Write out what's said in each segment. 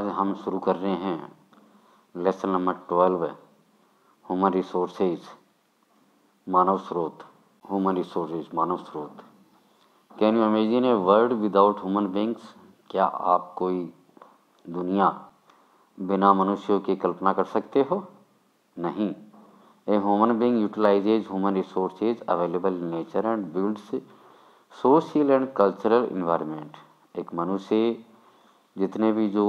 आज हम शुरू कर रहे हैं लेसन नंबर 12 ह्यूमन रिसोर्सेज मानव स्रोत। ह्यूमन रिसोर्सेज मानव स्रोत। Can you imagine a world without human beings? क्या आप कोई दुनिया बिना मनुष्यों की कल्पना कर सकते हो? नहीं। A human being utilises human resources available in nature and builds social and cultural environment. एक मनुष्य जितने भी जो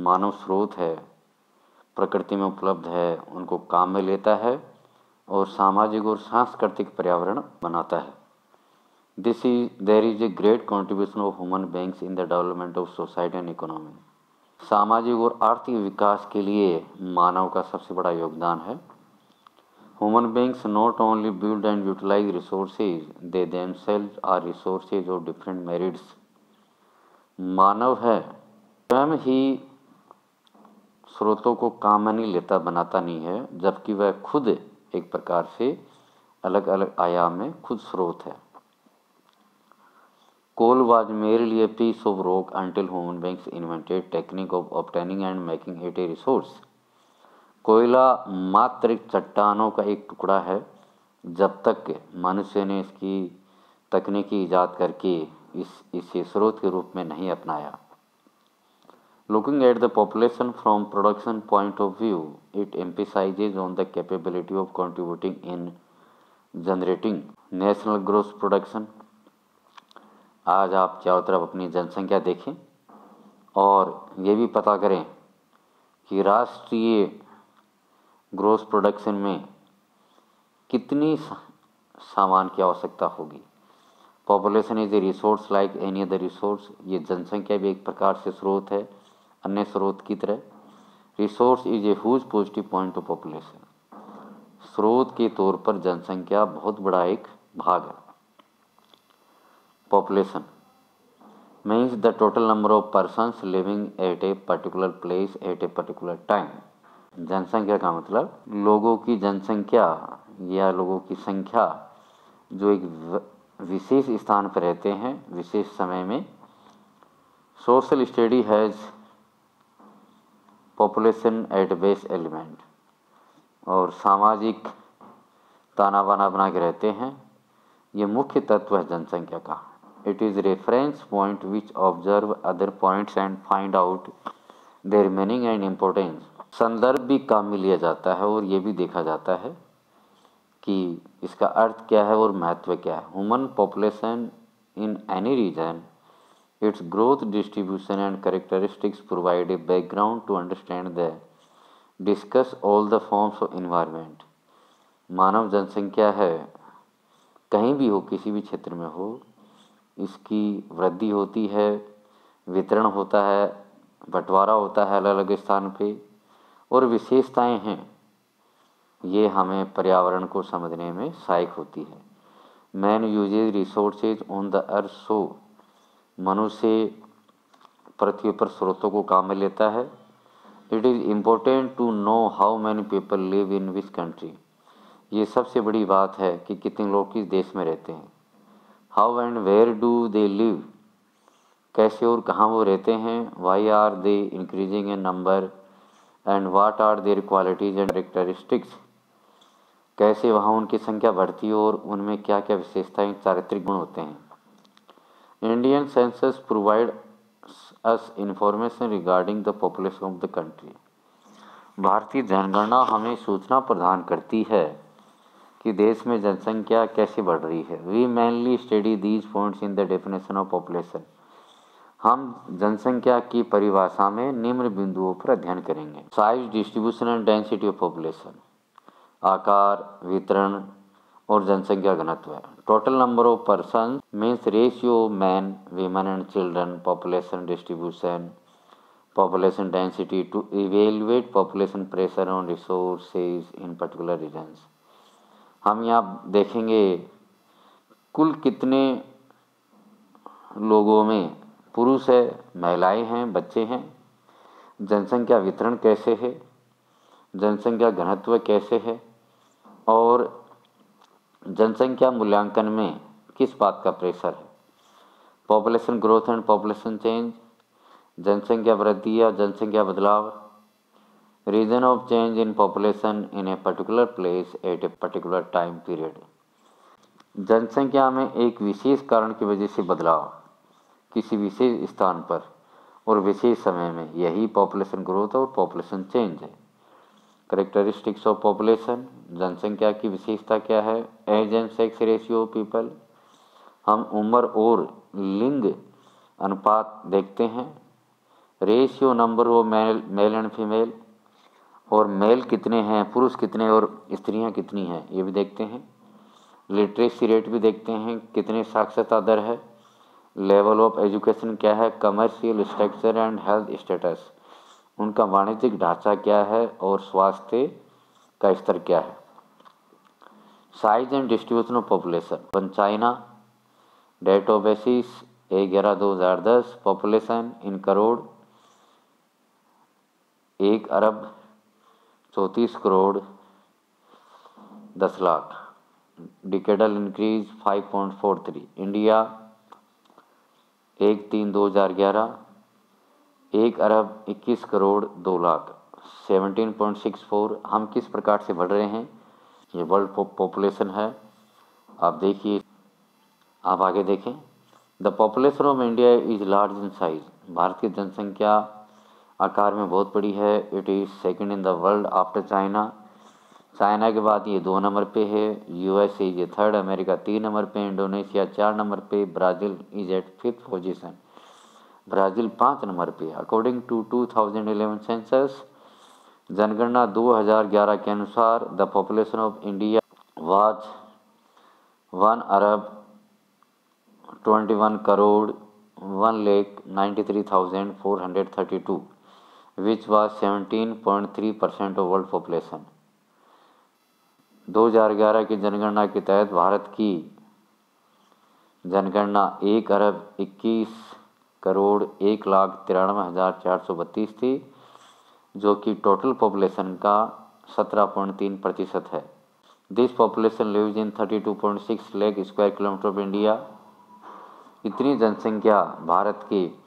मानव स्रोत है प्रकृति में उपलब्ध है उनको काम में लेता है और सामाजिक और सांस्कृतिक पर्यावरण बनाता है। There is a great contribution of human beings in the development of society and economy. सामाजिक और आर्थिक विकास के लिए मानव का सबसे बड़ा योगदान है। Human beings not only build and utilize resources, they themselves are resources of different merits. मानव है स्वयं ही स्रोतों को काम में नहीं लेता, बनाता नहीं है, जबकि वह खुद एक प्रकार से अलग अलग आयाम में खुद स्रोत है। Coal was merely a piece of rock until human beings invented technique of obtaining and making it a resource. कोयला मात्र चट्टानों का एक टुकड़ा है जब तक मनुष्य ने इसकी तकनीकी ईजाद करके इसे स्रोत के रूप में नहीं अपनाया। Looking at the population from production point of view, it emphasizes on the capability of contributing in generating national gross production। आज आप चारों तरफ अपनी जनसंख्या देखें और ये भी पता करें कि राष्ट्रीय ग्रोस प्रोडक्शन में कितनी सामान की आवश्यकता होगी। Population is a resource like any other resource. ये जनसंख्या भी एक प्रकार से स्रोत है अन्य स्रोत की तरह। Resource is a huge positive point of population. स्रोत के तौर पर जनसंख्या बहुत बड़ा एक भाग है। Population means the total number of persons living at a particular place at a particular time. जनसंख्या का मतलब लोगों की जनसंख्या या लोगों की संख्या जो एक विशेष स्थान पर रहते हैं विशेष समय में। Social study has population at base element. और सामाजिक ताना बाना बना के रहते हैं, ये मुख्य तत्व है जनसंख्या का। It is reference point which observe other points and find out there meaning and importance. संदर्भ भी काम में लिया जाता है और ये भी देखा जाता है कि इसका अर्थ क्या है और महत्व क्या है। Human population in any region, its growth, distribution and characteristics provide a background to understand the discuss all the forms of environment। मानव जनसंख्या है कहीं भी हो किसी भी क्षेत्र में हो, इसकी वृद्धि होती है, वितरण होता है, बंटवारा होता है अलग अलग स्थान पे और विशेषताएं हैं। ये हमें पर्यावरण को समझने में सहायक होती है। Man uses resources on the earth so, मनुष्य पृथ्वी पर स्रोतों को काम में लेता है। It is important to know how many people live in which country. ये सबसे बड़ी बात है कि कितने लोग किस देश में रहते हैं। How and where do they live, कैसे और कहाँ वो रहते हैं। Why are they increasing in number and what are their qualities and characteristics, कैसे वहाँ उनकी संख्या बढ़ती है और उनमें क्या क्या विशेषताएं चारित्रिक गुण होते हैं। Indian census provides us information regarding the population of the country। भारतीय जनगणना हमें सूचना प्रदान करती है कि देश में जनसंख्या कैसे बढ़ रही है। We mainly study these points in the definition of population। हम जनसंख्या की परिभाषा में निम्न बिंदुओं पर अध्ययन करेंगे। Size, distribution and density of population, आकार, वितरण और जनसंख्या घनत्व। Total number of person means ratio man, women and children. Population distribution, population density to evaluate population pressure on resources in particular regions. हम यहाँ देखेंगे कुल कितने लोगों में पुरुष है, महिलाएं हैं, बच्चे हैं, जनसंख्या वितरण कैसे है, जनसंख्या घनत्व कैसे है और जनसंख्या मूल्यांकन में किस बात का प्रेशर है। Population growth and population change, जनसंख्या वृद्धि या जनसंख्या बदलाव, reason of change in population in a particular place at a particular time period. जनसंख्या में एक विशेष कारण की वजह से बदलाव किसी विशेष स्थान पर और विशेष समय में, यही पॉपुलेशन ग्रोथ और पॉपुलेशन चेंज है। करेक्टरिस्टिक्स ऑफ पॉपुलेशन, जनसंख्या की विशेषता क्या है? Age and sex ratio people, हम उम्र और लिंग अनुपात देखते हैं। Ratio number of male and female, और मेल कितने हैं, पुरुष कितने और स्त्रियां कितनी हैं, ये भी देखते हैं। लिटरेसी रेट भी देखते हैं, कितने साक्षरता दर है। लेवल ऑफ एजुकेशन क्या है, commercial structure and health status, उनका वाणिज्यिक ढांचा क्या है और स्वास्थ्य का स्तर क्या है। Size and distribution of population, China, date of basis 1/11/2010, population in crore 1,34,10,00,000, decadal increase 5.43। India 1/3/2011 1,21,02,00,000 17.64। हम किस प्रकार से बढ़ रहे हैं, ये वर्ल्ड पॉपुलेशन है। आप देखिए, आप आगे देखें। The population of India is large in size, Bharat की जनसंख्या आकार में बहुत बड़ी है। It is second in the world after China, China के बाद ये 2 नंबर पे है। यूएसए ये 3rd, अमेरिका 3 नंबर पे, इंडोनेशिया 4 नंबर पे, Brazil is at 5th position, Brazil 5 number पे। अकॉर्डिंग टू 2011 सेंसस, जनगणना 2011 के अनुसार the population of India was 1,21,1,93,432, which was 17.3% of world population। 2011 की जनगणना के तहत भारत की जनगणना 1,21,01,93,432 थी, जो कि टोटल पॉपुलेशन का 17.3% है। This population lives in 32.6 lakh square kilometre of India, इतनी जनसंख्या भारत की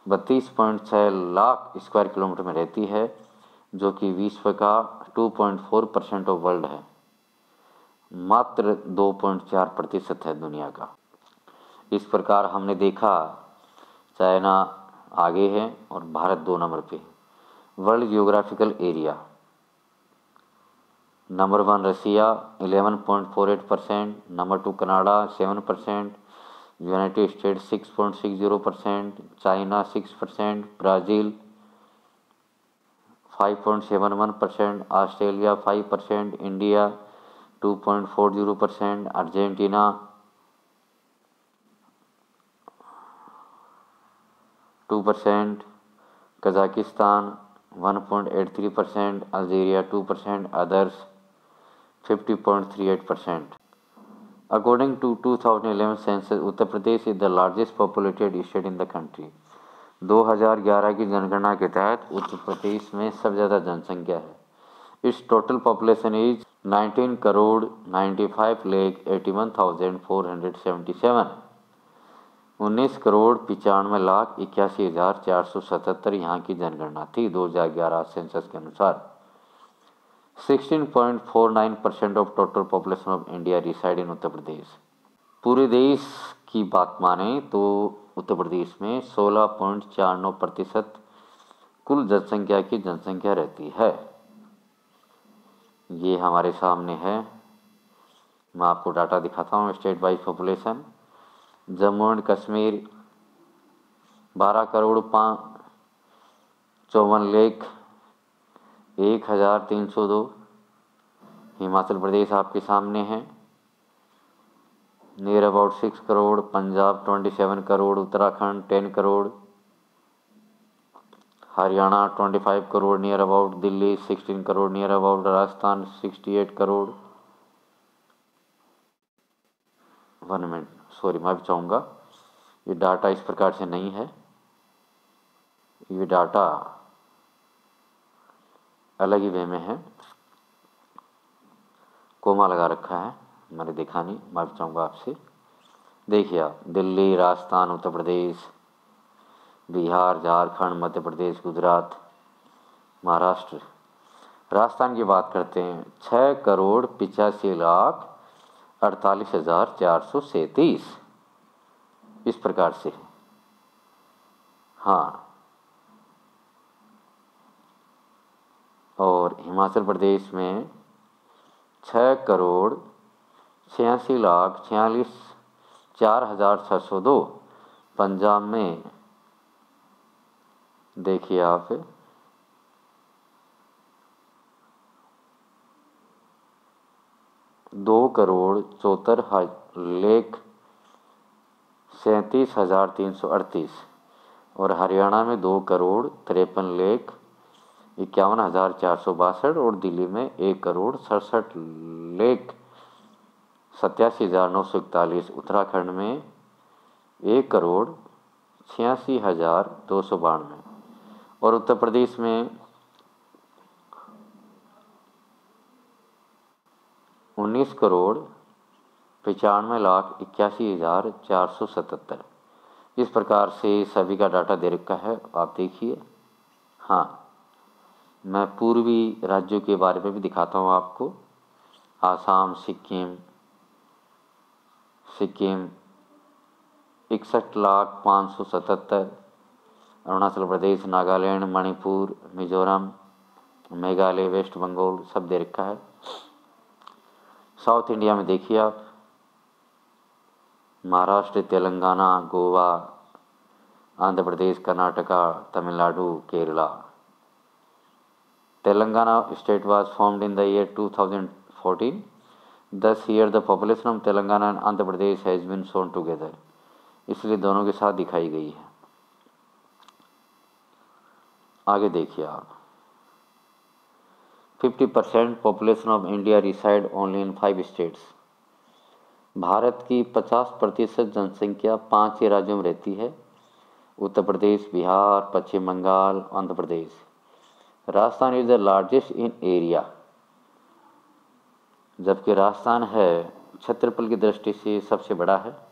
32.6 लाख स्क्वायर किलोमीटर में रहती है, जो कि विश्व का 2.4% ऑफ वर्ल्ड है, मात्र 2.4% है दुनिया का। इस प्रकार हमने देखा चाइना आगे है और भारत 2 नंबर पे। World geographical area, number 1 Russia 11.48%, number 2 Canada 7%, United States 6.60%, China 6%, Brazil 5.71%, Australia 5%, India 2.40%, Argentina 2%, Kazakhstan 1.83%, Algeria 2%, others 50.38%। According to 2011 census, Uttar Pradesh is the largest populated state in the country. 2011 की जनगणना के तहत उत्तर प्रदेश में सबसे ज़्यादा जनसंख्या है। इस टोटल पॉपुलेशन इज 19,95,81,477, 19,95,81,477 यहाँ की जनगणना थी 2011 सेंसस के अनुसार। 16.49% of total population of India reside in Uttar Pradesh. पूरे देश की बात माने तो उत्तर प्रदेश में 16.49% कुल जनसंख्या की जनसंख्या रहती है। ये हमारे सामने है, मैं आपको डाटा दिखाता हूँ। State wise population, Jammu and Kashmir 12,54,01,302, Himachal Pradesh आपके सामने है near about 6 crore, Punjab 27 crore, Uttarakhand 10 crore, Haryana 25 crore near about, Delhi 16 crore near about, Rajasthan 68 crore. 1 minute, sorry, मैं भी चाहूँगा ये डाटा इस प्रकार से नहीं है, ये डाटा अलग ही वे में है, कोमा लगा रखा है, मैंने देखा नहीं, माफ़ी चाहूँगा आपसे। देखिए आप, दिल्ली, राजस्थान, उत्तर प्रदेश, बिहार, झारखंड, मध्य प्रदेश, गुजरात, महाराष्ट्र। राजस्थान की बात करते हैं, 6,85,48,437, इस प्रकार से। हाँ, और हिमाचल प्रदेश में 6,86,46,4,602। पंजाब में देखिए आप 2,74,37,338, और हरियाणा में 2,53,51,462, और दिल्ली में 1,67,87,941, उत्तराखंड में 1,86,292, और उत्तर प्रदेश में 19,95,81,477। इस प्रकार से सभी का डाटा दे रखा है, आप देखिए। हाँ, मैं पूर्वी राज्यों के बारे में भी दिखाता हूँ आपको। आसाम, सिक्किम 61,05,77, अरुणाचल प्रदेश, नागालैंड, मणिपुर, मिजोरम, मेघालय, वेस्ट बंगाल, सब दे रखा है। साउथ इंडिया में देखिए आप, Maharashtra, Telangana, Goa, Andhra Pradesh, Karnataka, Tamil Nadu, Kerala. Telangana state was formed in the year 2014. Thus here the population of Telangana and Andhra Pradesh has been shown together. इसलिए दोनों के साथ दिखाई गई है। आगे देखिए आप, 50% population of India reside only in 5 states. Bharat की 50% जनसंख्या 5 ही राज्यों में रहती है, Uttar Pradesh, Bihar, Paschim Bengal, Andhra Pradesh. Rajasthan is the largest in area, जबकि राजस्थान है क्षेत्रफल की दृष्टि से सबसे बड़ा है।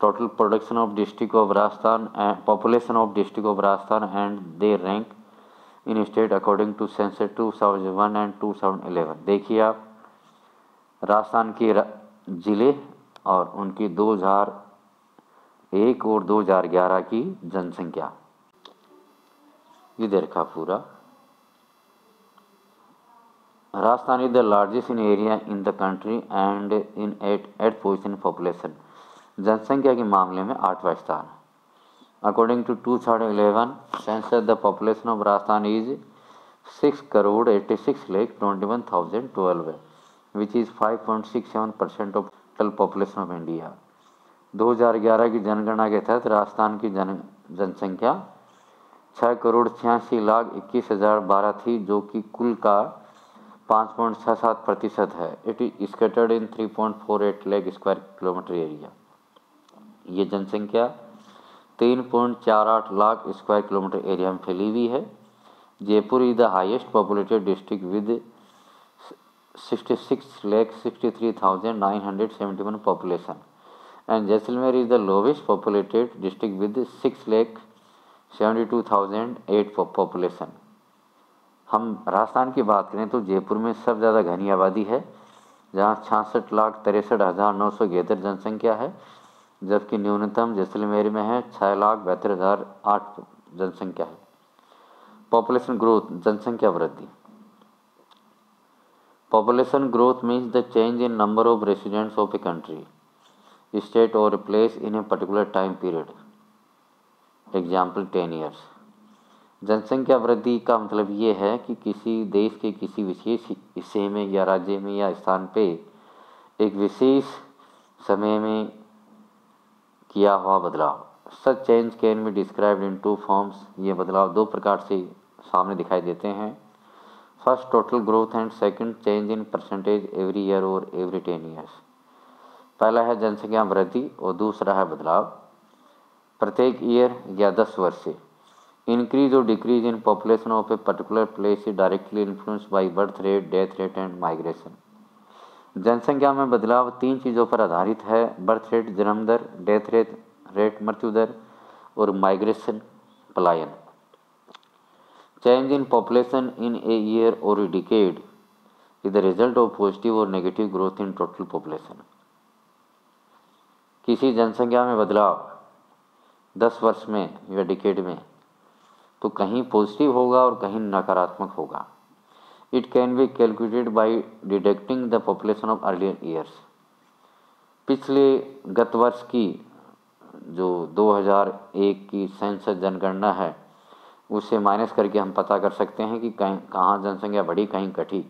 Total production of district of Rajasthan and population of district of Rajasthan and they rank in state according to census 2001 and 2011। देखिए आप, राजस्थान के जिले और उनकी 2001 और 2011 की जनसंख्या, ये देखा पूरा। Rajasthan is the largest in area in the country and in 8th position population. जनसंख्या के मामले में 8वां स्थान। According to 2011 census, the population of Rajasthan is 6,86,21,012, which is 5.67% of total population of India. 2011 की जनगणना के तहत राजस्थान की जनसंख्या 6,86,21,012 थी, जो कि कुल का 5.67% है। It is scattered in 3.48 lakh square kilometre area. ये जनसंख्या 3.48 लाख स्क्वायर किलोमीटर एरिया में फैली हुई है। Jaipur is the highest populated district with 66,63,971 population, and Jaisalmer is the lowest populated district with 6,72,008 population. हम राजस्थान की बात करें तो जयपुर में सबसे ज़्यादा घनी आबादी है, जहाँ 66,63,971 जनसंख्या है, जबकि न्यूनतम जैसलमेर में है 6,72,008 जनसंख्या है। पॉपुलेशन ग्रोथ, जनसंख्या वृद्धि। Population growth means the change in number of residents of a country, state और place in a particular time period. Example 10 years. जनसंख्या वृद्धि का मतलब ये है कि किसी देश के किसी विशेष हिस्से में या राज्य में या स्थान पे एक विशेष समय में किया हुआ बदलाव। Such change can be described in 2 forms. ये बदलाव 2 प्रकार से सामने दिखाई देते हैं। First, total growth, and second, change in percentage every year और एवरी 10 ईयर्स। पहला है जनसंख्या वृद्धि और दूसरा है बदलाव प्रत्येक ईयर या 10 वर्ष से। इंक्रीज और decrease in population of a particular place is directly influenced by birth rate, death rate and migration. जनसंख्या में बदलाव 3 चीज़ों पर आधारित है: बर्थ रेट जन्म दर, डेथ रेट मृत्यु दर, और माइग्रेशन पलायन। Change in population in a year और a decade is the result of positive और negative growth in total population. किसी जनसंख्या में बदलाव 10 वर्ष में या डिकेड में तो कहीं पॉजिटिव होगा और कहीं नकारात्मक होगा। It can be calculated by deducting the population of earlier years. पिछले गत वर्ष की जो 2001 की सेंसस जनगणना है उससे माइनस करके हम पता कर सकते हैं कि कहीं कहाँ जनसंख्या बढ़ी कहीं घटी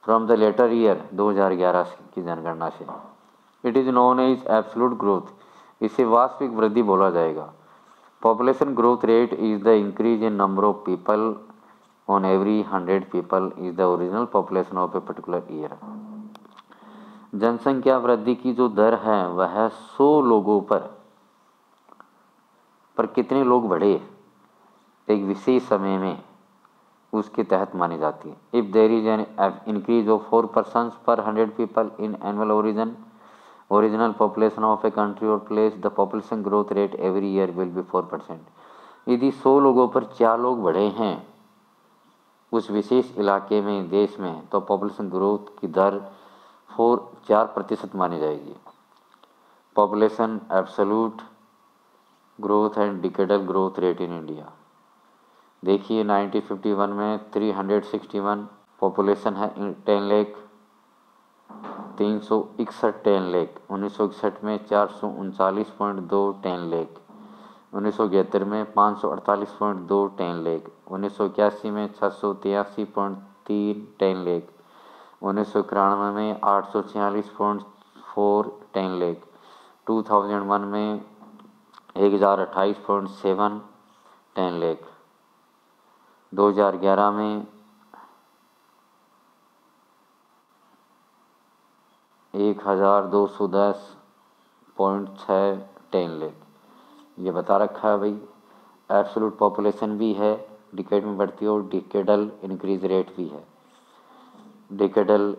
फ्रॉम द लेटर ईयर 2011 की जनगणना से। It is known as absolute growth, इसे वास्तविक वृद्धि बोला जाएगा। Population growth rate is the increase in number of people on every 100 people is the original population of a particular year. जनसंख्या वृद्धि की जो दर है वह 100 लोगों पर कितने लोग बढ़े एक विशेष समय में उसके तहत मानी जाती है। If there is an increase of 4 persons per 100 people in annual original population of a country और place the population growth rate every year will be 4%। यदि 100 लोगों पर 4 लोग बढ़े हैं उस विशेष इलाके में देश में तो पॉपुलेशन ग्रोथ की दर 4% मानी जाएगी। Population absolute growth and decadal growth rate in India. देखिए 1951 में 361 पॉपुलेशन है 10 लाख 361 10 लाख। 1961 में 439.2 10 लाख। 1971 में 548.2 10 लाख। 1981 में 683.3 10 लाख। 1991 में 846.4 10 लाख। 2001 में 1028.7 10 लाख। 2011 में 1210.6 10 लाख। ये बता रखा है भाई। एब्सोल्यूट पॉपुलेशन भी है डिकेड में बढ़ती है और डिकेडल इंक्रीज रेट भी है। डिकेडल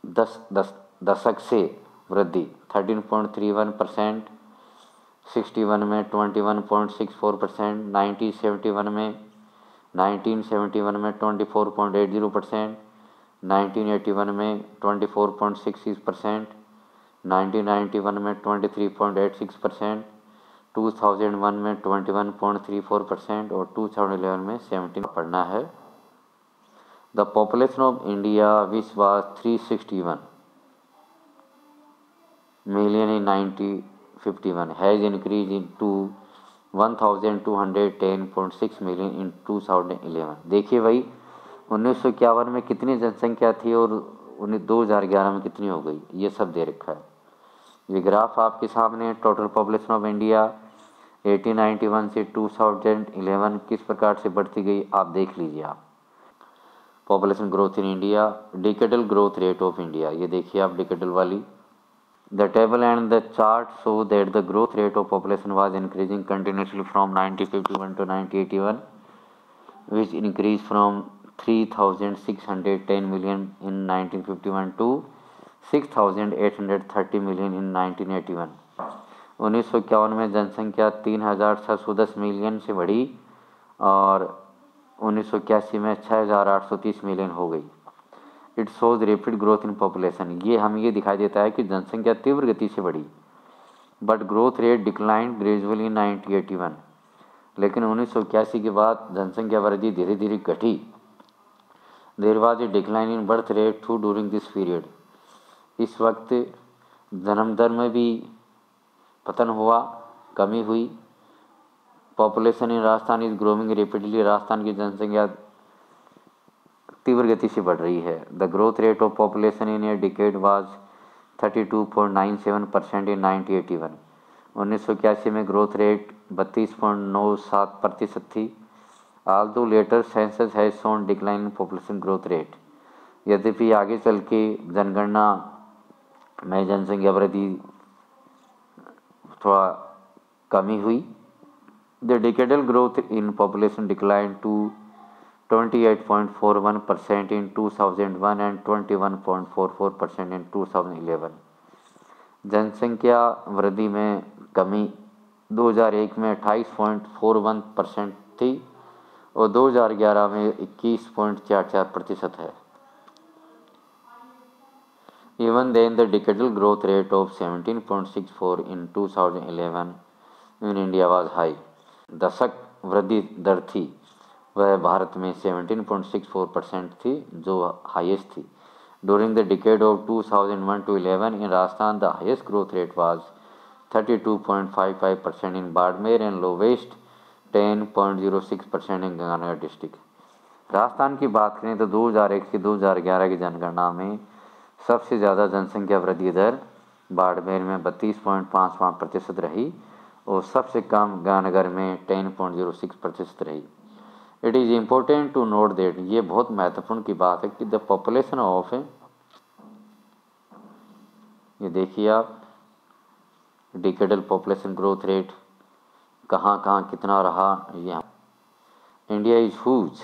दशक से वृद्धि 13.31%, 61 में 21.64%, 1971 में 24.80%, 1981 में 24.66%, 1991 में 23.86%, 2001 में 21.34% और 2011 में 17 पढ़ना है। The population of India which was 361 million in 1951 has increased into 1210.6 million in 2011। देखिए भाई 1951 में कितनी जनसंख्या थी और 2011 में कितनी हो गई, ये सब दे रखा है। ये ग्राफ आपके सामने टोटल पॉपुलेशन ऑफ इंडिया 1891 से 2011 किस प्रकार से बढ़ती गई आप देख लीजिए। आप population growth in India, decadal growth rate of India, ये देखिए आप डिकेडल वाली। The table and the chart show that the growth rate of population was increasing continuously from 1951 to 1981, which increased from 3,610 million in 1951 to 6,830 million in 1981। 1951 में जनसंख्या 3,610 million से बढ़ी और 1981 में 6,830 मिलियन हो गई। It shows rapid growth in population, ये हमें ये दिखाई देता है कि जनसंख्या तीव्र गति से बढ़ी। But growth rate decline gradually in 1981, लेकिन 1981 के बाद जनसंख्या वृद्धि धीरे धीरे घटी। There was a decline in birth rate too during this period. इस वक्त जन्म दर में भी पतन हुआ, कमी हुई। Population in Rajasthan is growing rapidly, Rajasthan की जनसंख्या तीव्र गति से बढ़ रही है। The growth rate of population in a decade was 32.97% in 1981। 1981 में ग्रोथ रेट 32.97% थी। Although later census has shown decline in population growth rate, यद्यपि आगे चल के जनगणना में जनसंख्या वृद्धि थोड़ा कमी हुई। The decadal growth in population decline to 28.41% in 2001 and 21.44% in 2011। जनसंख्या वृद्धि में कमी 2001 में 28.41% थी और 2011 में 21.44% है। Even then, the decadal growth rate of 17.64 in 2011 in India was high. दशक वृद्धि दर थी वह भारत में 17.64% थी जो हाईएस्ट थी। During the decade of 2001 to 11 in Rajasthan, the highest growth rate was 32.55% in Badmer and lowest 10.06% in Ganganagar district. Rajasthan की बात करें तो 2001 से 2011 की जनगणना में सबसे ज़्यादा जनसंख्या वृद्धि दर बाड़मेर में 32.55% रही और सबसे कम गंगानगर में 10.06% रही। It is important to note that, ये बहुत महत्वपूर्ण की बात है कि द पॉपुलेशन ऑफ, ये देखिए आप डिकेडल पॉपुलेशन ग्रोथ रेट कहाँ कहाँ कितना रहा। यहाँ इंडिया इज ह्यूज,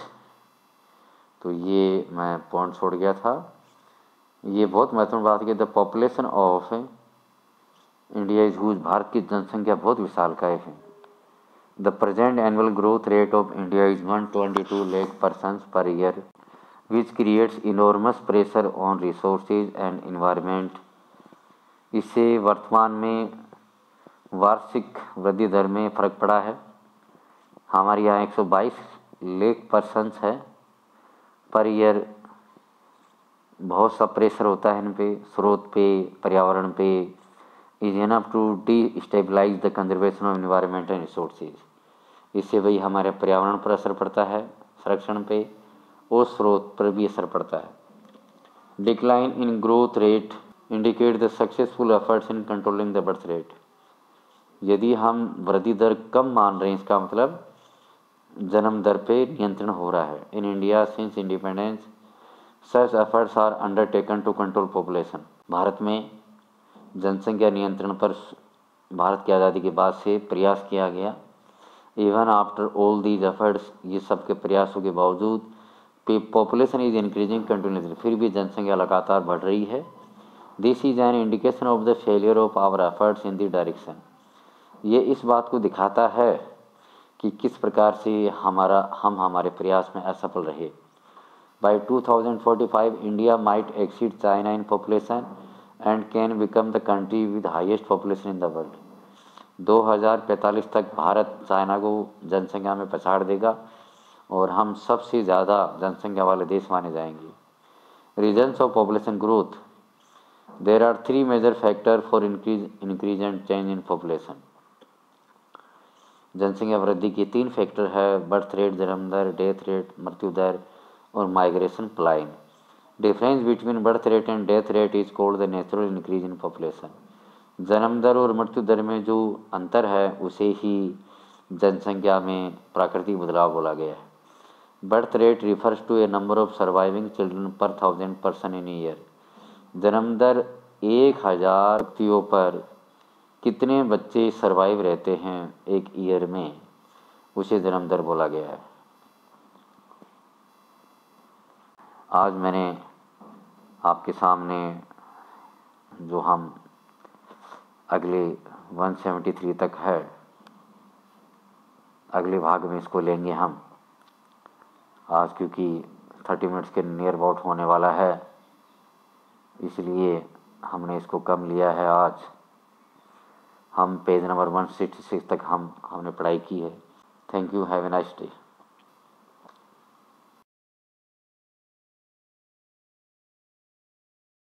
तो ये मैं पॉइंट छोड़ गया था। ये बहुत महत्वपूर्ण बात है कि the population of India is huge, Bharat की जनसंख्या बहुत विशालकाय है। The present annual growth rate of India is 122 lakh persons per year which creates enormous pressure on resources and environment. इससे वर्तमान में वार्षिक वृद्धि दर में फर्क पड़ा है। हमारे यहाँ 122 लाख पर्सन्स है पर ईयर। बहुत सा प्रेशर होता है इन पे, स्रोत पे, पर्यावरण पे। Is enough to destabilise the conservation of environment and resources. इससे वही हमारे पर्यावरण पर असर पड़ता है, संरक्षण पे, और स्रोत पर भी असर पड़ता है। Decline in growth rate indicate the successful efforts in controlling the birth rate. यदि हम वृद्धि दर कम मान रहे हैं, इसका मतलब जन्म दर पे नियंत्रण हो रहा है। In India since independence such efforts are undertaken to control population. भारत में जनसंख्या नियंत्रण पर भारत की आज़ादी के बाद से प्रयास किया गया। Even after all these efforts, ये सब के प्रयासों के बावजूद पॉपुलेशन इज इंक्रीजिंग कंटिन्यूसली, फिर भी जनसंख्या लगातार बढ़ रही है। This is an indication of the failure of our efforts in the direction. ये इस बात को दिखाता है कि किस प्रकार से हम हमारे प्रयास में असफल रहे। By 2045, India might exceed China in population and can become the country with highest population in the world. 2045 तक भारत चाइना को जनसंख्या में पछाड़ देगा और हम सबसे ज़्यादा जनसंख्या वाले देश माने जाएंगे। Reasons of population growth. There are three major factors for increase and change in population. जनसंख्या वृद्धि के 3 फैक्टर है: बर्थ रेट जन्म दर, डेथ रेट मृत्यु दर, और माइग्रेशन प्लाइन। Difference between birth rate and death rate is called the natural increase in population. जन्म दर और मृत्यु दर में जो अंतर है उसे ही जनसंख्या में प्राकृतिक बदलाव बोला गया है। Birth rate refers to a number of surviving children per 1000 person in year. जन्म दर 1000 व्यक्तियों पर कितने बच्चे सर्वाइव रहते हैं एक ईयर में, उसे जन्म दर बोला गया है। आज मैंने आपके सामने जो हम अगले 173 तक है, अगले भाग में इसको लेंगे हम आज, क्योंकि 30 मिनट्स के नियर अबाउट होने वाला है, इसलिए हमने इसको कम लिया है। आज हम पेज नंबर 166 तक हमने पढ़ाई की है। Thank you, have a nice day.